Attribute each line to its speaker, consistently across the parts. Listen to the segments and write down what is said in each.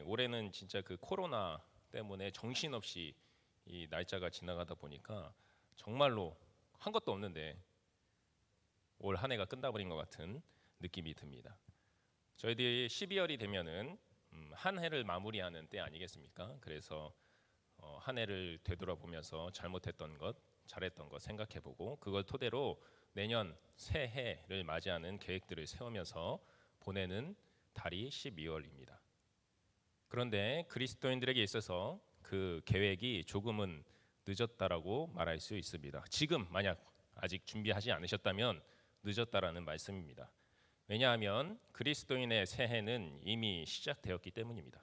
Speaker 1: 올해는 진짜 그 코로나 때문에 정신없이 이 날짜가 지나가다 보니까 정말로 한 것도 없는데 올 한 해가 끝나버린 것 같은 느낌이 듭니다. 저희들이 12월이 되면은 한 해를 마무리하는 때 아니겠습니까? 그래서 한 해를 되돌아보면서 잘못했던 것, 잘했던 것 생각해보고 그걸 토대로 내년 새해를 맞이하는 계획들을 세우면서 보내는 달이 12월입니다. 그런데 그리스도인들에게 있어서 그 계획이 조금은 늦었다라고 말할 수 있습니다. 지금 만약 아직 준비하지 않으셨다면 늦었다라는 말씀입니다. 왜냐하면 그리스도인의 새해는 이미 시작되었기 때문입니다.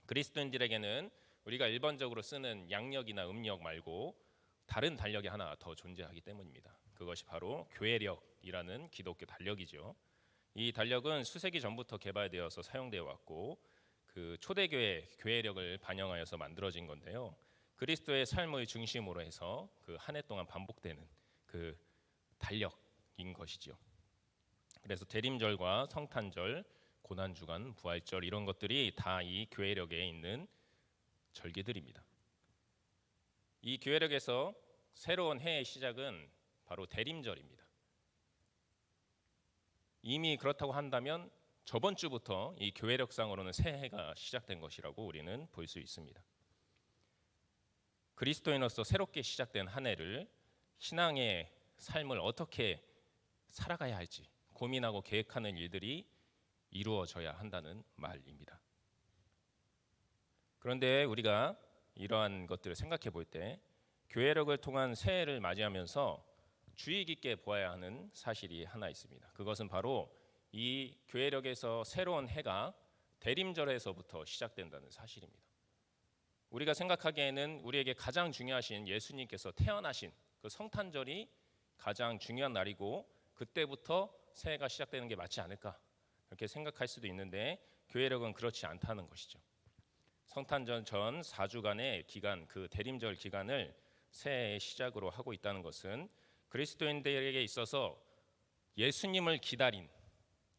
Speaker 1: 그리스도인들에게는 우리가 일반적으로 쓰는 양력이나 음력 말고 다른 달력이 하나 더 존재하기 때문입니다. 그것이 바로 교회력이라는 기독교 달력이죠. 이 달력은 수세기 전부터 개발되어서 사용되어 왔고 그 초대교회 교회력을 반영하여서 만들어진 건데요. 그리스도의 삶의 중심으로 해서 그 한 해 동안 반복되는 그 달력인 것이죠. 그래서 대림절과 성탄절, 고난주간, 부활절 이런 것들이 다 이 교회력에 있는 절기들입니다. 이 교회력에서 새로운 해의 시작은 바로 대림절입니다. 이미 그렇다고 한다면 저번 주부터 이 교회력상으로는 새해가 시작된 것이라고 우리는 볼 수 있습니다. 그리스도인으로서 새롭게 시작된 한 해를 신앙의 삶을 어떻게 살아가야 할지 고민하고 계획하는 일들이 이루어져야 한다는 말입니다. 그런데 우리가 이러한 것들을 생각해 볼 때 교회력을 통한 새해를 맞이하면서 주의 깊게 보아야 하는 사실이 하나 있습니다. 그것은 바로 이 교회력에서 새로운 해가 대림절에서부터 시작된다는 사실입니다. 우리가 생각하기에는 우리에게 가장 중요하신 예수님께서 태어나신 그 성탄절이 가장 중요한 날이고 그때부터 새해가 시작되는 게 맞지 않을까 이렇게 생각할 수도 있는데 교회력은 그렇지 않다는 것이죠. 성탄절 전 4주간의 기간, 그 대림절 기간을 새해의 시작으로 하고 있다는 것은 그리스도인들에게 있어서 예수님을 기다린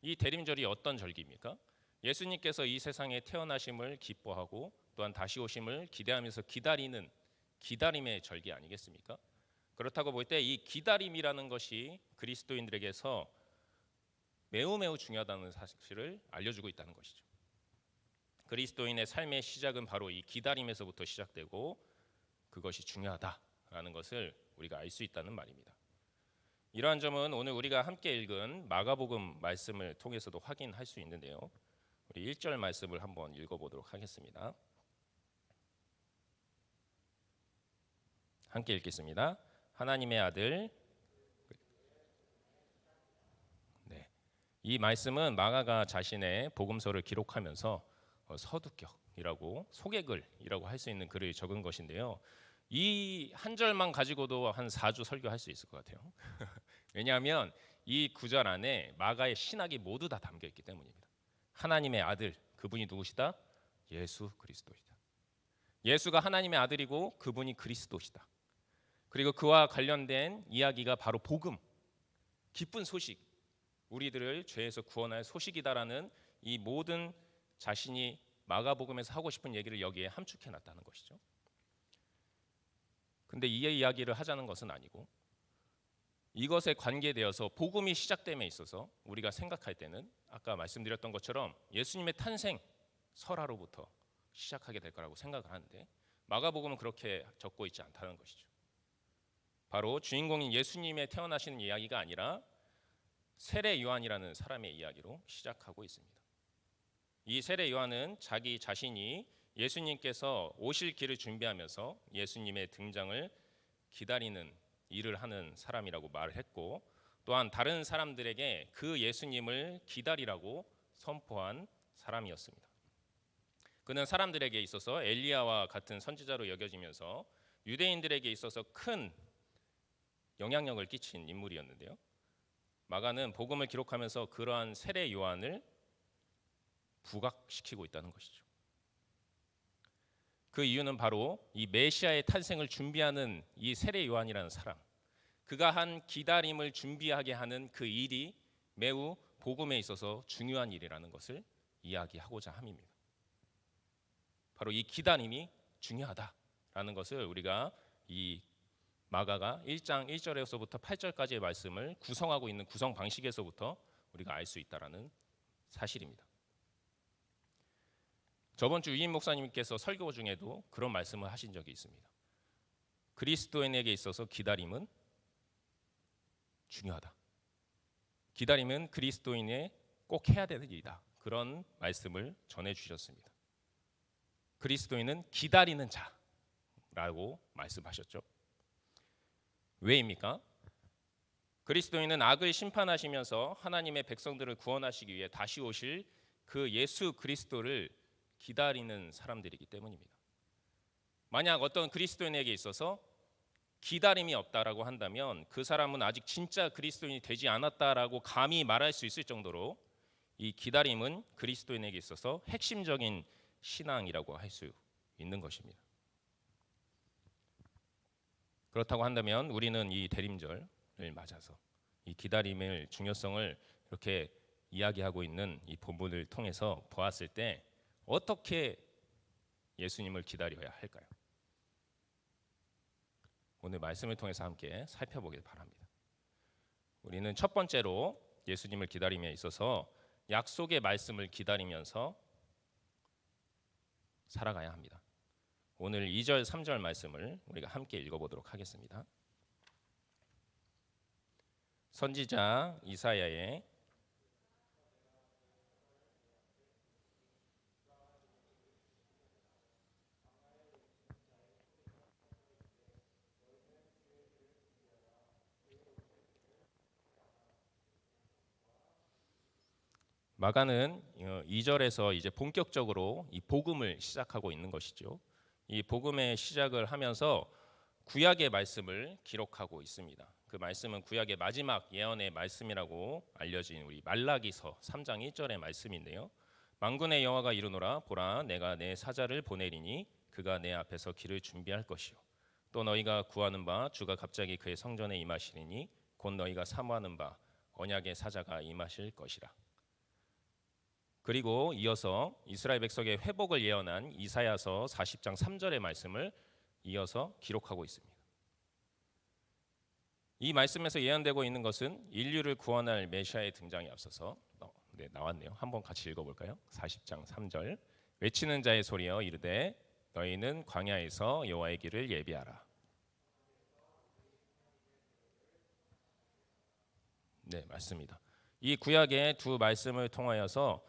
Speaker 1: 이 대림절이 어떤 절기입니까? 예수님께서 이 세상에 태어나심을 기뻐하고 또한 다시 오심을 기대하면서 기다리는 기다림의 절기 아니겠습니까? 그렇다고 볼 때 이 기다림이라는 것이 그리스도인들에게서 매우 중요하다는 사실을 알려주고 있다는 것이죠. 그리스도인의 삶의 시작은 바로 이 기다림에서부터 시작되고 그것이 중요하다라는 것을 우리가 알 수 있다는 말입니다. 이러한 점은 오늘 우리가 함께 읽은 마가복음 말씀을 통해서도 확인할 수 있는데요. 우리 1절 말씀을 한번 읽어보도록 하겠습니다. 함께 읽겠습니다. 하나님의 아들. 네, 이 말씀은 마가가 자신의 복음서를 기록하면서 서두격이라고 소개글이라고 할 수 있는 글을 적은 것인데요. 이 한 절만 가지고도 한 4주 설교할 수 있을 것 같아요. 왜냐하면 이 구절 안에 마가의 신학이 모두 다 담겨 있기 때문입니다. 하나님의 아들, 그분이 누구시다? 예수 그리스도시다. 예수가 하나님의 아들이고 그분이 그리스도시다. 그리고 그와 관련된 이야기가 바로 복음, 기쁜 소식, 우리들을 죄에서 구원할 소식이다라는 이 모든 자신이 마가복음에서 하고 싶은 얘기를 여기에 함축해 놨다는 것이죠. 근데 이 이야기를 하자는 것은 아니고 이것에 관계되어서 복음이 시작됨에 있어서 우리가 생각할 때는 아까 말씀드렸던 것처럼 예수님의 탄생 설화로부터 시작하게 될 거라고 생각을 하는데 마가복음은 그렇게 적고 있지 않다는 것이죠. 바로 주인공인 예수님의 태어나시는 이야기가 아니라 세례 요한이라는 사람의 이야기로 시작하고 있습니다. 이 세례 요한은 자기 자신이 예수님께서 오실 길을 준비하면서 예수님의 등장을 기다리는 일을 하는 사람이라고 말을 했고 또한 다른 사람들에게 그 예수님을 기다리라고 선포한 사람이었습니다. 그는 사람들에게 있어서 엘리야와 같은 선지자로 여겨지면서 유대인들에게 있어서 큰 영향력을 끼친 인물이었는데요. 마가는 복음을 기록하면서 그러한 세례 요한을 부각시키고 있다는 것이죠. 그 이유는 바로 이 메시아의 탄생을 준비하는 이 세례 요한이라는 사람, 그가 한 기다림을 준비하게 하는 그 일이 매우 복음에 있어서 중요한 일이라는 것을 이야기하고자 함입니다. 바로 이 기다림이 중요하다라는 것을 우리가 이 마가가 1장 1절에서부터 8절까지의 말씀을 구성하고 있는 구성 방식에서부터 우리가 알 수 있다라는 사실입니다. 저번 주 유인 목사님께서 설교 중에도 그런 말씀을 하신 적이 있습니다. 그리스도인에게 있어서 기다림은 중요하다. 기다림은 그리스도인의 꼭 해야 되는 일이다. 그런 말씀을 전해 주셨습니다. 그리스도인은 기다리는 자라고 말씀하셨죠. 왜입니까? 그리스도인은 악을 심판하시면서 하나님의 백성들을 구원하시기 위해 다시 오실 그 예수 그리스도를 기다리는 사람들이기 때문입니다. 만약 어떤 그리스도인에게 있어서 기다림이 없다라고 한다면 그 사람은 아직 진짜 그리스도인이 되지 않았다라고 감히 말할 수 있을 정도로 이 기다림은 그리스도인에게 있어서 핵심적인 신앙이라고 할 수 있는 것입니다. 그렇다고 한다면 우리는 이 대림절을 맞아서 이 기다림의 중요성을 이렇게 이야기하고 있는 이 본문을 통해서 보았을 때 어떻게 예수님을 기다려야 할까요? 오늘 말씀을 통해서 함께 살펴보길 바랍니다. 우리는 첫 번째로 예수님을 기다림에 있어서 약속의 말씀을 기다리면서 살아가야 합니다. 오늘 2절, 3절 말씀을 우리가 함께 읽어보도록 하겠습니다. 선지자 이사야의 마가는 2절에서 이제 본격적으로 이 복음을 시작하고 있는 것이죠. 이 복음의 시작을 하면서 구약의 말씀을 기록하고 있습니다. 그 말씀은 구약의 마지막 예언의 말씀이라고 알려진 우리 말라기서 3장 1절의 말씀인데요. 만군의 여호와가 이르노라 보라 내가 내 사자를 보내리니 그가 내 앞에서 길을 준비할 것이요 또 너희가 구하는 바 주가 갑자기 그의 성전에 임하시리니 곧 너희가 사모하는 바 언약의 사자가 임하실 것이라. 그리고 이어서 이스라엘 백성의 회복을 예언한 이사야서 40장 3절의 말씀을 이어서 기록하고 있습니다. 이 말씀에서 예언되고 있는 것은 인류를 구원할 메시아의 등장에 앞서서 나왔네요. 한번 같이 읽어볼까요? 40장 3절 외치는 자의 소리여 이르되 너희는 광야에서 여호와의 길을 예비하라. 네, 맞습니다. 이 구약의 두 말씀을 통하여서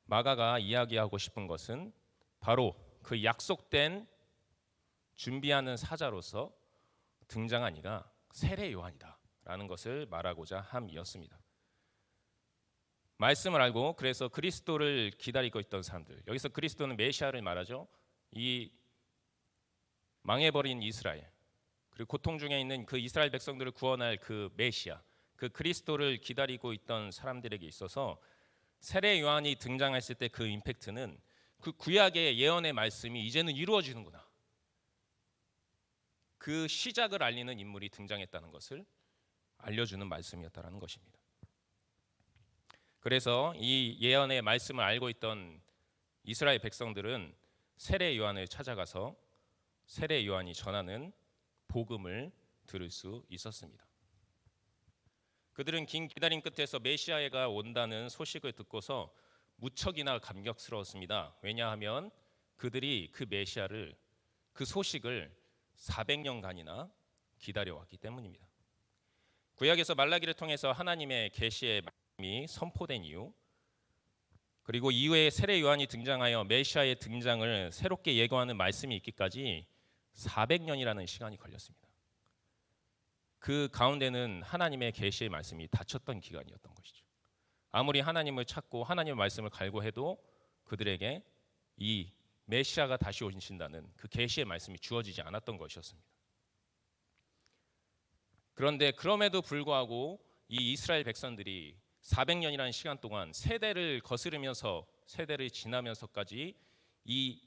Speaker 1: 마가가 이야기하고 싶은 것은 바로 그 약속된 준비하는 사자로서 등장한 이가 세례 요한이다라는 것을 말하고자 함이었습니다. 말씀을 알고 그래서 그리스도를 기다리고 있던 사람들, 여기서 그리스도는 메시아를 말하죠. 이 망해버린 이스라엘 그리고 고통 중에 있는 그 이스라엘 백성들을 구원할 그 메시아, 그 그리스도를 기다리고 있던 사람들에게 있어서 세례 요한이 등장했을 때 그 임팩트는 그 구약의 예언의 말씀이 이제는 이루어지는구나. 그 시작을 알리는 인물이 등장했다는 것을 알려주는 말씀이었다라는 것입니다. 그래서 이 예언의 말씀을 알고 있던 이스라엘 백성들은 세례 요한을 찾아가서 세례 요한이 전하는 복음을 들을 수 있었습니다. 그들은 긴 기다림 끝에서 메시아가 온다는 소식을 듣고서 무척이나 감격스러웠습니다. 왜냐하면 그들이 그 메시아를, 그 소식을 400년간이나 기다려왔기 때문입니다. 구약에서 말라기를 통해서 하나님의 계시의 말씀이 선포된 이유, 그리고 이후에 세례 요한이 등장하여 메시아의 등장을 새롭게 예고하는 말씀이 있기까지 400년이라는 시간이 걸렸습니다. 그 가운데는 하나님의 계시의 말씀이 닫혔던 기간이었던 것이죠. 아무리 하나님을 찾고 하나님의 말씀을 갈구해도 그들에게 이 메시아가 다시 오신다는 그 계시의 말씀이 주어지지 않았던 것이었습니다. 그런데 그럼에도 불구하고 이 이스라엘 백성들이 400년이라는 시간 동안 세대를 거스르면서 세대를 지나면서까지 이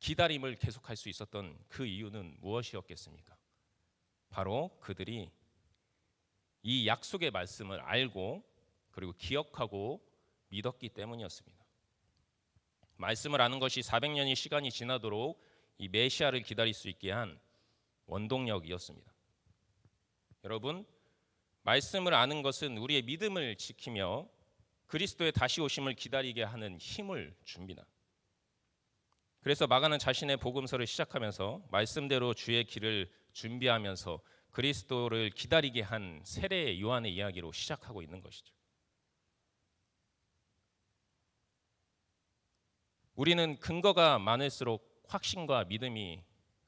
Speaker 1: 기다림을 계속할 수 있었던 그 이유는 무엇이었겠습니까? 바로 그들이 이 약속의 말씀을 알고 그리고 기억하고 믿었기 때문이었습니다. 말씀을 아는 것이 400년의 시간이 지나도록 이 메시아를 기다릴 수 있게 한 원동력이었습니다. 여러분, 말씀을 아는 것은 우리의 믿음을 지키며 그리스도의 다시 오심을 기다리게 하는 힘을 줍니다. 그래서 마가는 자신의 복음서를 시작하면서 말씀대로 주의 길을 준비하면서 그리스도를 기다리게 한 세례 요한의 이야기로 시작하고 있는 것이죠. 우리는 근거가 많을수록 확신과 믿음이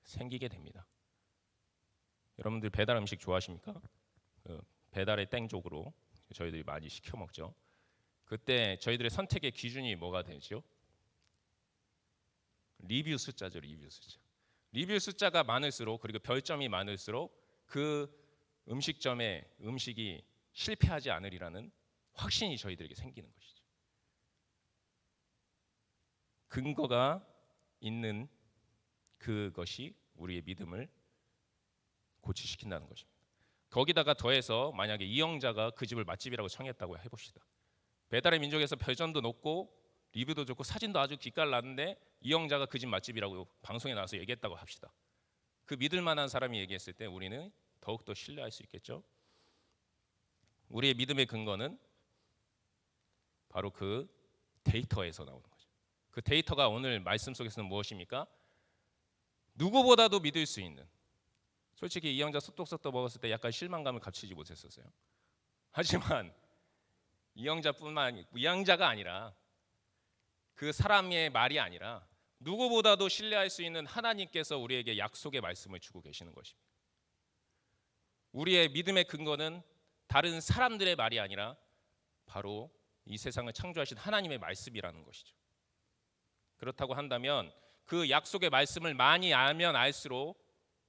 Speaker 1: 생기게 됩니다. 여러분들 배달 음식 좋아하십니까? 배달의 땡족으로 저희들이 많이 시켜 먹죠. 그때 저희들의 선택의 기준이 뭐가 되죠? 리뷰 숫자죠. 리뷰 숫자가 많을수록 그리고 별점이 많을수록 그 음식점의 음식이 실패하지 않으리라는 확신이 저희들에게 생기는 것이죠. 근거가 있는 그것이 우리의 믿음을 고취시킨다는 것입니다. 거기다가 더해서 만약에 이영자가 그 집을 맛집이라고 청했다고 해봅시다. 배달의 민족에서 별점도 높고 리뷰도 좋고 사진도 아주 기깔나는데 이영자가 그 집 맛집이라고 방송에 나와서 얘기했다고 합시다. 그 믿을 만한 사람이 얘기했을 때 우리는 더욱더 신뢰할 수 있겠죠. 우리의 믿음의 근거는 바로 그 데이터에서 나오는 거죠. 그 데이터가 오늘 말씀 속에서는 무엇입니까? 누구보다도 믿을 수 있는, 솔직히 이영자 소떡소떡 먹었을 때 약간 실망감을 감추지 못했었어요. 하지만 이영자가 아니라 그 사람의 말이 아니라 누구보다도 신뢰할 수 있는 하나님께서 우리에게 약속의 말씀을 주고 계시는 것입니다. 우리의 믿음의 근거는 다른 사람들의 말이 아니라 바로 이 세상을 창조하신 하나님의 말씀이라는 것이죠. 그렇다고 한다면 그 약속의 말씀을 많이 알면 알수록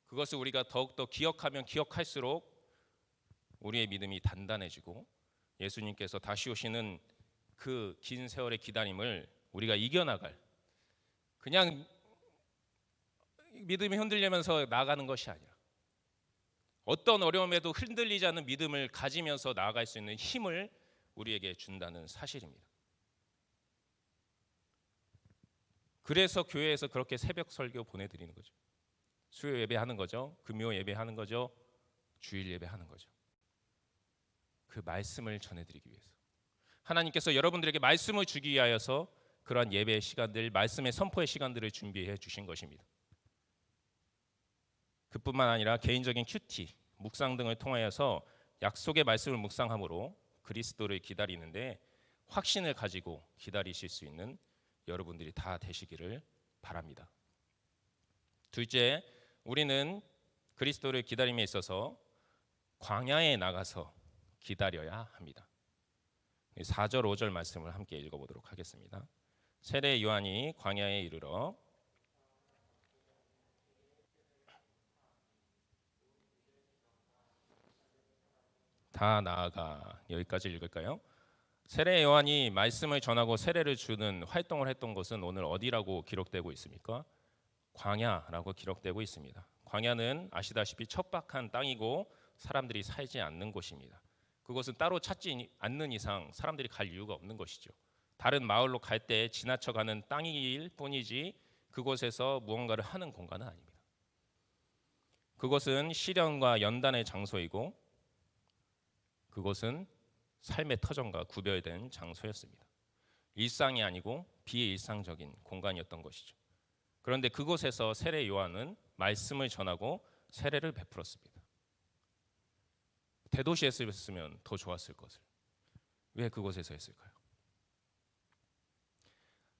Speaker 1: 그것을 우리가 더욱더 기억하면 기억할수록 우리의 믿음이 단단해지고 예수님께서 다시 오시는 그 긴 세월의 기다림을 우리가 이겨나갈, 그냥 믿음이 흔들리면서 나아가는 것이 아니라 어떤 어려움에도 흔들리지 않는 믿음을 가지면서 나아갈 수 있는 힘을 우리에게 준다는 사실입니다. 그래서 교회에서 그렇게 새벽 설교 보내드리는 거죠. 수요 예배하는 거죠. 금요 예배하는 거죠. 주일 예배하는 거죠. 그 말씀을 전해드리기 위해서 하나님께서 여러분들에게 말씀을 주기 위하여서 그러한 예배의 시간들, 말씀의 선포의 시간들을 준비해 주신 것입니다. 그뿐만 아니라 개인적인 큐티, 묵상 등을 통하여서 약속의 말씀을 묵상함으로 그리스도를 기다리는데 확신을 가지고 기다리실 수 있는 여러분들이 다 되시기를 바랍니다. 둘째, 우리는 그리스도를 기다림에 있어서 광야에 나가서 기다려야 합니다. 4절 5절 말씀을 함께 읽어보도록 하겠습니다. 세례 요한이 광야에 이르러 다 나아가, 여기까지 읽을까요? 세례 요한이 말씀을 전하고 세례를 주는 활동을 했던 곳은 오늘 어디라고 기록되고 있습니까? 광야라고 기록되고 있습니다. 광야는 아시다시피 척박한 땅이고 사람들이 살지 않는 곳입니다. 그곳은 따로 찾지 않는 이상 사람들이 갈 이유가 없는 것이죠. 다른 마을로 갈 때 지나쳐가는 땅일 뿐이지 그곳에서 무언가를 하는 공간은 아닙니다. 그곳은 시련과 연단의 장소이고 그곳은 삶의 터전과 구별된 장소였습니다. 일상이 아니고 비일상적인 공간이었던 것이죠. 그런데 그곳에서 세례 요한은 말씀을 전하고 세례를 베풀었습니다. 대도시에서 했으면 더 좋았을 것을 왜 그곳에서 했을까요?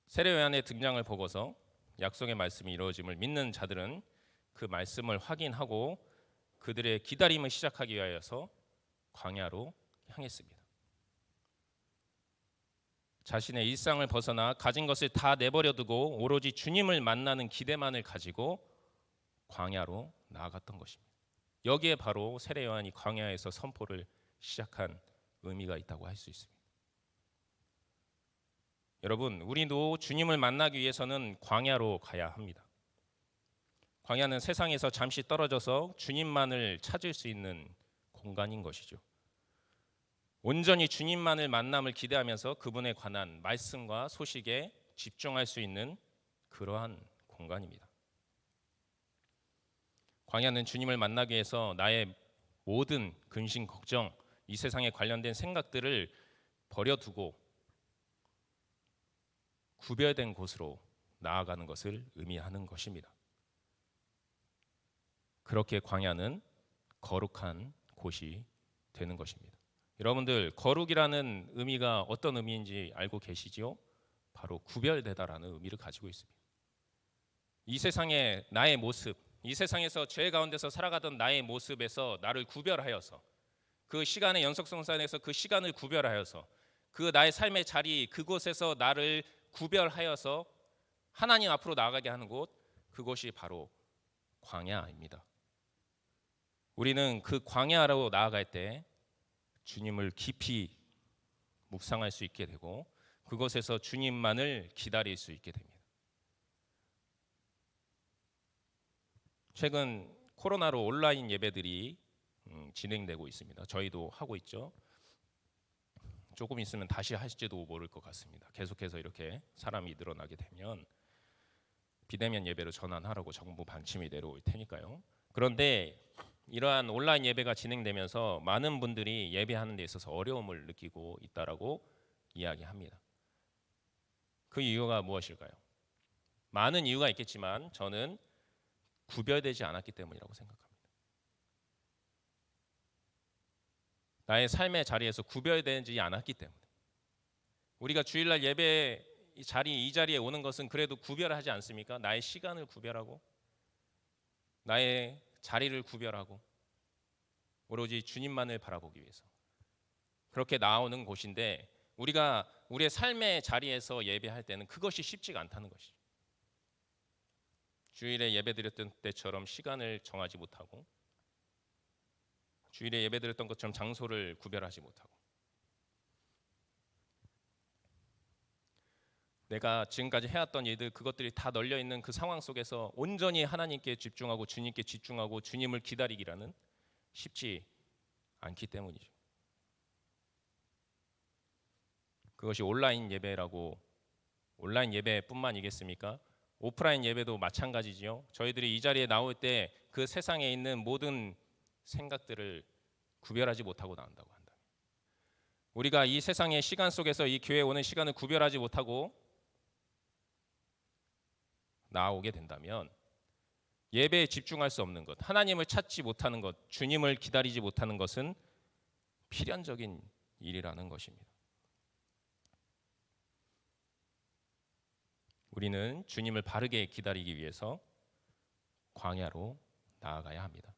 Speaker 1: 세례 요한의 등장을 보고서 약속의 말씀이 이루어짐을 믿는 자들은 그 말씀을 확인하고 그들의 기다림을 시작하기 위하여서 광야로 향했습니다. 자신의 일상을 벗어나 가진 것을 다 내버려두고 오로지 주님을 만나는 기대만을 가지고 광야로 나아갔던 것입니다. 여기에 바로 세례 요한이 광야에서 선포를 시작한 의미가 있다고 할 수 있습니다. 여러분, 우리도 주님을 만나기 위해서는 광야로 가야 합니다. 광야는 세상에서 잠시 떨어져서 주님만을 찾을 수 있는 공간인 것이죠. 온전히 주님만을 만남을 기대하면서 그분에 관한 말씀과 소식에 집중할 수 있는 그러한 공간입니다. 광야는 주님을 만나기 위해서 나의 모든 근심, 걱정, 이 세상에 관련된 생각들을 버려두고 구별된 곳으로 나아가는 것을 의미하는 것입니다. 그렇게 광야는 거룩한 곳이 되는 것입니다. 여러분들, 거룩이라는 의미가 어떤 의미인지 알고 계시지요? 바로 구별되다라는 의미를 가지고 있습니다. 이 세상의 나의 모습, 이 세상에서 죄 가운데서 살아가던 나의 모습에서 나를 구별하여서, 그 시간의 연속성산에서 그 시간을 구별하여서, 그 나의 삶의 자리, 그곳에서 나를 구별하여서 하나님 앞으로 나아가게 하는 곳, 그것이 바로 광야입니다. 우리는 그 광야로 나아갈 때 주님을 깊이 묵상할 수 있게 되고, 그곳에서 주님만을 기다릴 수 있게 됩니다. 최근 코로나로 온라인 예배들이 진행되고 있습니다. 저희도 하고 있죠. 조금 있으면 다시 할지도 모를 것 같습니다. 계속해서 이렇게 사람이 늘어나게 되면 비대면 예배로 전환하라고 정부 방침이 내려올 테니까요. 그런데 이러한 온라인 예배가 진행되면서 많은 분들이 예배하는 데 있어서 어려움을 느끼고 있다라고 이야기합니다. 그 이유가 무엇일까요? 많은 이유가 있겠지만 저는 구별되지 않았기 때문이라고 생각합니다. 나의 삶의 자리에서 구별되지 않았기 때문에. 우리가 주일날 예배 이 자리에 오는 것은 그래도 구별하지 않습니까? 나의 시간을 구별하고 나의 자리를 구별하고 오로지 주님만을 바라보기 위해서 그렇게 나오는 곳인데, 우리가 우리의 삶의 자리에서 예배할 때는 그것이 쉽지가 않다는 것이죠. 주일에 예배드렸던 때처럼 시간을 정하지 못하고, 주일에 예배드렸던 것처럼 장소를 구별하지 못하고, 내가 지금까지 해왔던 일들, 그것들이 다 널려있는 그 상황 속에서 온전히 하나님께 집중하고 주님께 집중하고 주님을 기다리기라는 쉽지 않기 때문이죠. 그것이 온라인 예배라고, 온라인 예배뿐만이겠습니까? 오프라인 예배도 마찬가지지요. 저희들이 이 자리에 나올 때 그 세상에 있는 모든 생각들을 구별하지 못하고 나온다고 한다. 우리가 이 세상의 시간 속에서 이 교회에 오는 시간을 구별하지 못하고 나오게 된다면 예배에 집중할 수 없는 것, 하나님을 찾지 못하는 것, 주님을 기다리지 못하는 것은 필연적인 일이라는 것입니다. 우리는 주님을 바르게 기다리기 위해서 광야로 나아가야 합니다.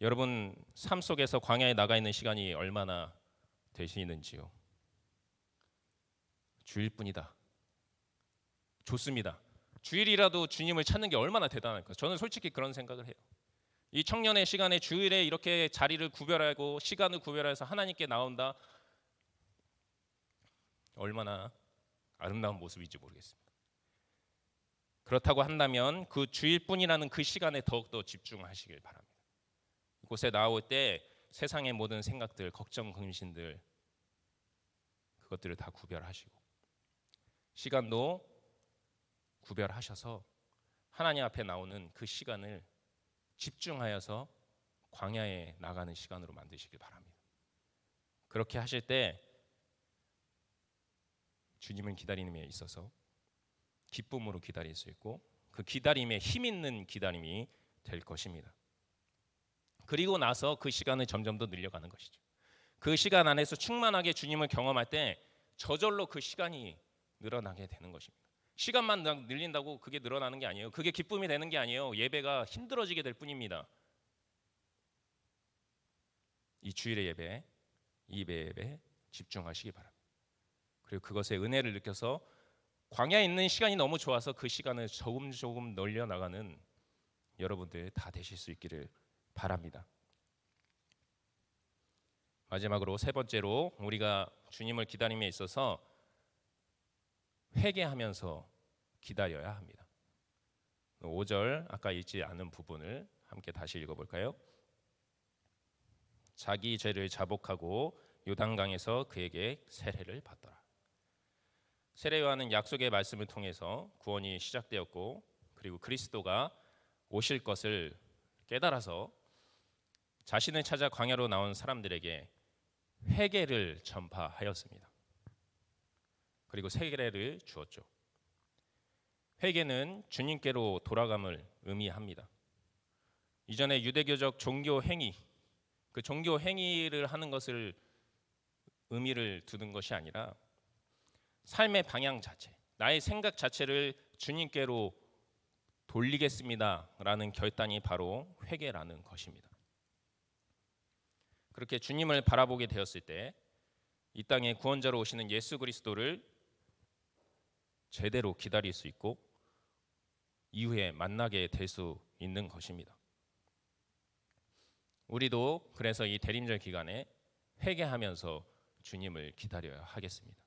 Speaker 1: 여러분, 삶 속에서 광야에 나가 있는 시간이 얼마나 되시는지요? 주일뿐이다. 좋습니다. 주일이라도 주님을 찾는 게 얼마나 대단할까? 저는 솔직히 그런 생각을 해요. 이 청년의 시간에 주일에 이렇게 자리를 구별하고 시간을 구별해서 하나님께 나온다. 얼마나 아름다운 모습인지 모르겠습니다. 그렇다고 한다면 그 주일뿐이라는 그 시간에 더욱더 집중하시길 바랍니다. 이곳에 나올 때 세상의 모든 생각들, 걱정, 근심들, 그것들을 다 구별하시고 시간도 구별하셔서 하나님 앞에 나오는 그 시간을 집중하여서 광야에 나가는 시간으로 만드시길 바랍니다. 그렇게 하실 때 주님을 기다리는 데 있어서 기쁨으로 기다릴 수 있고 그 기다림에 힘 있는 기다림이 될 것입니다. 그리고 나서 그 시간을 점점 더 늘려가는 것이죠. 그 시간 안에서 충만하게 주님을 경험할 때 저절로 그 시간이 늘어나게 되는 것입니다. 시간만 늘린다고 그게 늘어나는 게 아니에요. 그게 기쁨이 되는 게 아니에요. 예배가 힘들어지게 될 뿐입니다. 이 주일의 예배, 이 예배에 집중하시기 바랍니다. 그리고 그것의 은혜를 느껴서 광야에 있는 시간이 너무 좋아서 그 시간을 조금 늘려나가는 여러분들 다 되실 수 있기를 바랍니다. 마지막으로 세 번째로 우리가 주님을 기다림에 있어서 회개하면서 기다려야 합니다. 5절 아까 읽지 않은 부분을 함께 다시 읽어볼까요? 자기 죄를 자복하고 요단강에서 그에게 세례를 받더라. 세례 요한은 약속의 말씀을 통해서 구원이 시작되었고, 그리고 그리스도가 오실 것을 깨달아서 자신을 찾아 광야로 나온 사람들에게 회개를 전파하였습니다. 그리고 세례를 주었죠. 회개는 주님께로 돌아감을 의미합니다. 이전에 유대교적 종교 행위, 그 종교 행위를 하는 것을 의미를 두는 것이 아니라 삶의 방향 자체, 나의 생각 자체를 주님께로 돌리겠습니다라는 결단이 바로 회개라는 것입니다. 그렇게 주님을 바라보게 되었을 때 이 땅에 구원자로 오시는 예수 그리스도를 제대로 기다릴 수 있고 이후에 만나게 될 수 있는 것입니다. 우리도 그래서 이 대림절 기간에 회개하면서 주님을 기다려야 하겠습니다.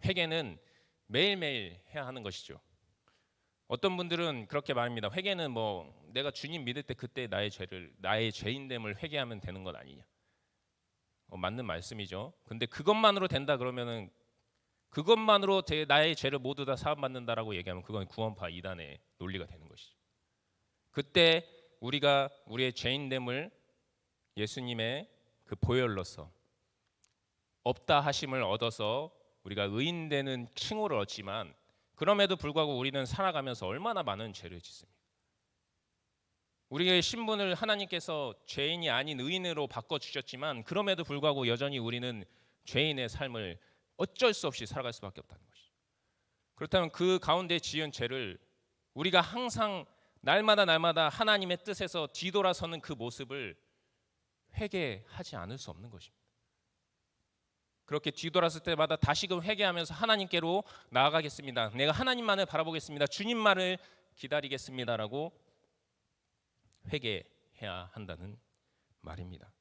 Speaker 1: 회개는 매일매일 해야 하는 것이죠. 어떤 분들은 그렇게 말합니다. 회개는 내가 주님 믿을 때 그때 나의 죄인됨을 회개하면 되는 것 아니냐. 맞는 말씀이죠. 근데 그것만으로 된다 그러면은 그것만으로 나의 죄를 모두 다 사함받는다라고 얘기하면 그건 구원파 이단의 논리가 되는 것이죠. 그때 우리가 우리의 죄인됨을 예수님의 그 보혈로서 없다 하심을 얻어서 우리가 의인되는 칭호를 얻지만, 그럼에도 불구하고 우리는 살아가면서 얼마나 많은 죄를 짓습니까? 우리의 신분을 하나님께서 죄인이 아닌 의인으로 바꿔주셨지만 그럼에도 불구하고 여전히 우리는 죄인의 삶을 어쩔 수 없이 살아갈 수밖에 없다는 것이죠. 그렇다면 그 가운데 지은 죄를 우리가 항상 날마다 하나님의 뜻에서 뒤돌아서는 그 모습을 회개하지 않을 수 없는 것입니다. 그렇게 뒤돌았을 때마다 다시금 회개하면서 하나님께로 나아가겠습니다. 내가 하나님만을 바라보겠습니다. 주님만을 기다리겠습니다라고 회개해야 한다는 말입니다.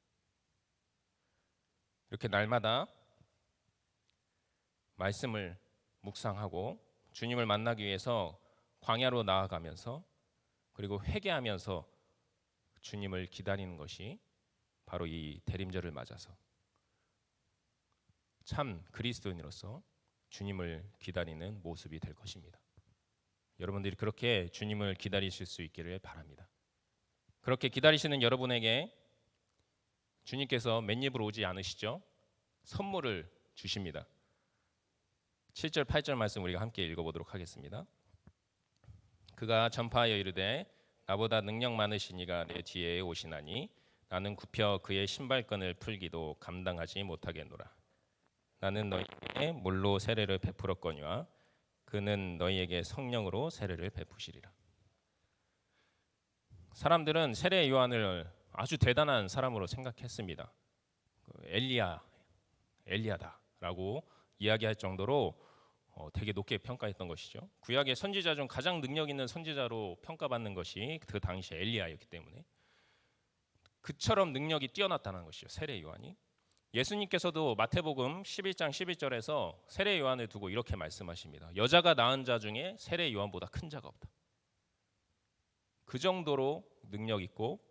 Speaker 1: 이렇게 날마다 말씀을 묵상하고 주님을 만나기 위해서 광야로 나아가면서 그리고 회개하면서 주님을 기다리는 것이 바로 이 대림절을 맞아서 참 그리스도인으로서 주님을 기다리는 모습이 될 것입니다. 여러분들이 그렇게 주님을 기다리실 수 있기를 바랍니다. 그렇게 기다리시는 여러분에게 주님께서 맨입으로 오지 않으시죠? 선물을 주십니다. 7절 8절 말씀 우리가 함께 읽어보도록 하겠습니다. 그가 전파하여 이르되 나보다 능력 많으신 이가 내 뒤에 오시나니 나는 굽혀 그의 신발끈을 풀기도 감당하지 못하겠노라. 나는 너희에게 물로 세례를 베풀었거니와 그는 너희에게 성령으로 세례를 베푸시리라. 사람들은 세례 요한을 아주 대단한 사람으로 생각했습니다. 엘리야다라고 이야기할 정도로 되게 높게 평가했던 것이죠. 구약의 선지자 중 가장 능력 있는 선지자로 평가받는 것이 그 당시 엘리야였기 때문에 그처럼 능력이 뛰어났다는 것이죠. 세례 요한이. 예수님께서도 마태복음 11장 11절에서 세례 요한을 두고 이렇게 말씀하십니다. 여자가 낳은 자 중에 세례 요한보다 큰 자가 없다. 그 정도로 능력 있고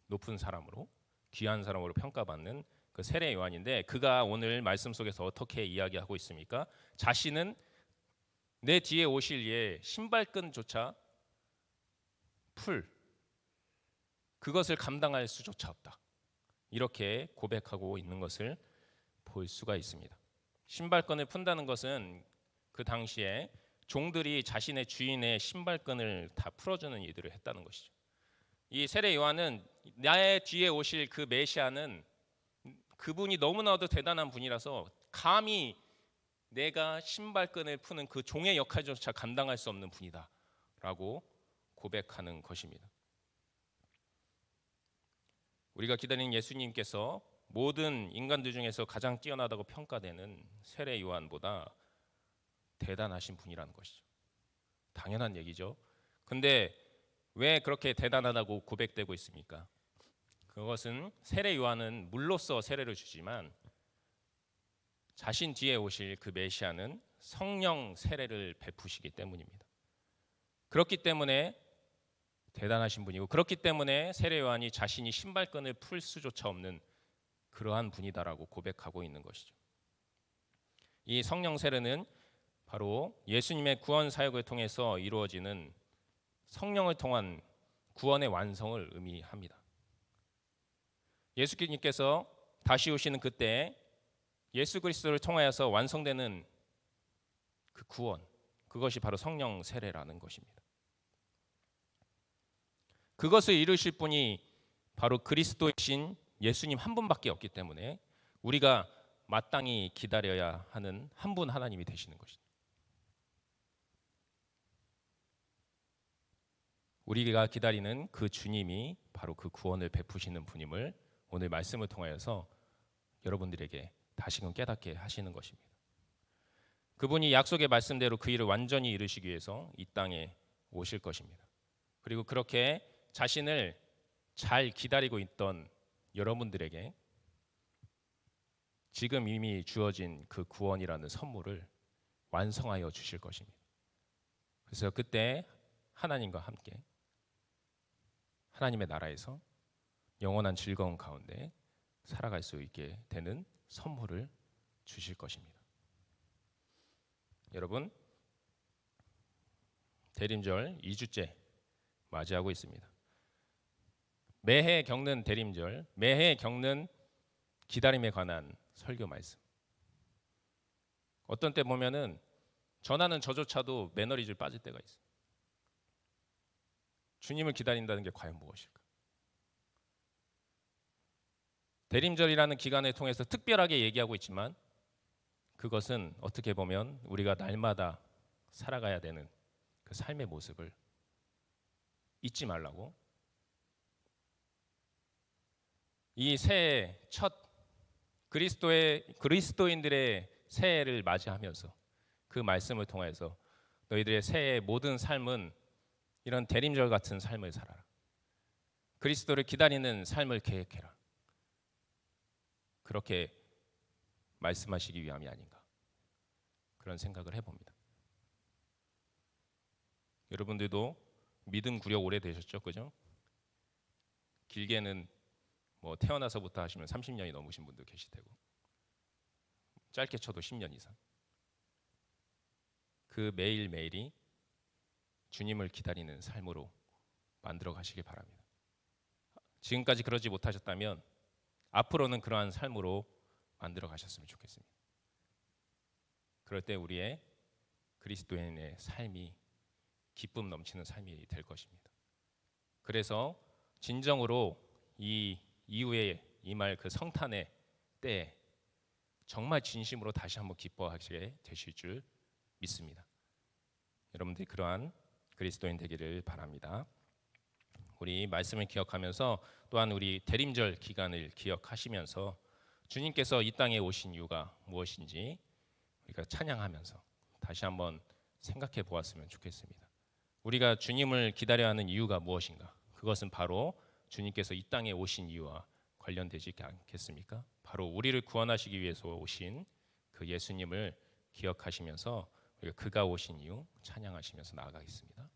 Speaker 1: 높은 사람으로, 귀한 사람으로 평가받는 그 세례 요한인데, 그가 오늘 말씀 속에서 어떻게 이야기하고 있습니까? 자신은 내 뒤에 오실 이의 신발끈조차 그것을 감당할 수조차 없다. 이렇게 고백하고 있는 것을 볼 수가 있습니다. 신발끈을 푼다는 것은 그 당시에 종들이 자신의 주인의 신발끈을 다 풀어주는 일들을 했다는 것이죠. 이 세례 요한은 나의 뒤에 오실 그 메시아는 그분이 너무나도 대단한 분이라서 감히 내가 신발끈을 푸는 그 종의 역할조차 감당할 수 없는 분이다 라고 고백하는 것입니다. 우리가 기다리는 예수님께서 모든 인간들 중에서 가장 뛰어나다고 평가되는 세례 요한보다 대단하신 분이라는 것이죠. 당연한 얘기죠. 근데 왜 그렇게 대단하다고 고백되고 있습니까? 그것은 세례 요한은 물로써 세례를 주지만 자신 뒤에 오실 그 메시아는 성령 세례를 베푸시기 때문입니다. 그렇기 때문에 대단하신 분이고, 그렇기 때문에 세례 요한이 자신이 신발끈을 풀 수조차 없는 그러한 분이다라고 고백하고 있는 것이죠. 이 성령 세례는 바로 예수님의 구원 사역을 통해서 이루어지는 성령을 통한 구원의 완성을 의미합니다. 예수님께서 다시 오시는 그때 예수 그리스도를 통하여서 완성되는 그 구원, 그것이 바로 성령 세례라는 것입니다. 그것을 이루실 분이 바로 그리스도이신 예수님 한 분밖에 없기 때문에 우리가 마땅히 기다려야 하는 한 분 하나님이 되시는 것이죠. 우리가 기다리는 그 주님이 바로 그 구원을 베푸시는 분임을 오늘 말씀을 통하여서 여러분들에게 다시금 깨닫게 하시는 것입니다. 그분이 약속의 말씀대로 그 일을 완전히 이루시기 위해서 이 땅에 오실 것입니다. 그리고 그렇게 자신을 잘 기다리고 있던 여러분들에게 지금 이미 주어진 그 구원이라는 선물을 완성하여 주실 것입니다. 그래서 그때 하나님과 함께 하나님의 나라에서 영원한 즐거움 가운데 살아갈 수 있게 되는 선물을 주실 것입니다. 여러분, 대림절 2주째 맞이하고 있습니다. 매해 겪는 대림절, 매해 겪는 기다림에 관한 설교 말씀. 어떤 때 보면은 전하는 저조차도 매너리즘 빠질 때가 있어요. 주님을 기다린다는 게 과연 무엇일까? 대림절이라는 기간을 통해서 특별하게 얘기하고 있지만 그것은 어떻게 보면 우리가 날마다 살아가야 되는 그 삶의 모습을 잊지 말라고, 이 새해 첫 그리스도인들의 새해를 맞이하면서 그 말씀을 통해서 너희들의 새해의 모든 삶은 이런 대림절 같은 삶을 살아라. 그리스도를 기다리는 삶을 계획해라. 그렇게 말씀하시기 위함이 아닌가, 그런 생각을 해봅니다. 여러분들도 믿음 구력 오래되셨죠? 그죠? 길게는 뭐 태어나서부터 하시면 30년이 넘으신 분도 계실 테고, 짧게 쳐도 10년 이상. 그 매일매일이 주님을 기다리는 삶으로 만들어 가시길 바랍니다. 지금까지 그러지 못하셨다면 앞으로는 그러한 삶으로 만들어 가셨으면 좋겠습니다. 그럴 때 우리의 그리스도인의 삶이 기쁨 넘치는 삶이 될 것입니다. 그래서 진정으로 이 이후에 임할 그 성탄의 때에 정말 진심으로 다시 한번 기뻐하시게 되실 줄 믿습니다. 여러분들이 그러한 그리스도인 되기를 바랍니다. 우리 말씀을 기억하면서 또한 우리 대림절 기간을 기억하시면서 주님께서 이 땅에 오신 이유가 무엇인지 우리가 찬양하면서 다시 한번 생각해 보았으면 좋겠습니다. 우리가 주님을 기다려야 하는 이유가 무엇인가? 그것은 바로 주님께서 이 땅에 오신 이유와 관련되지 않겠습니까? 바로 우리를 구원하시기 위해서 오신 그 예수님을 기억하시면서 우리가 그가 오신 이유 찬양하시면서 나아가겠습니다.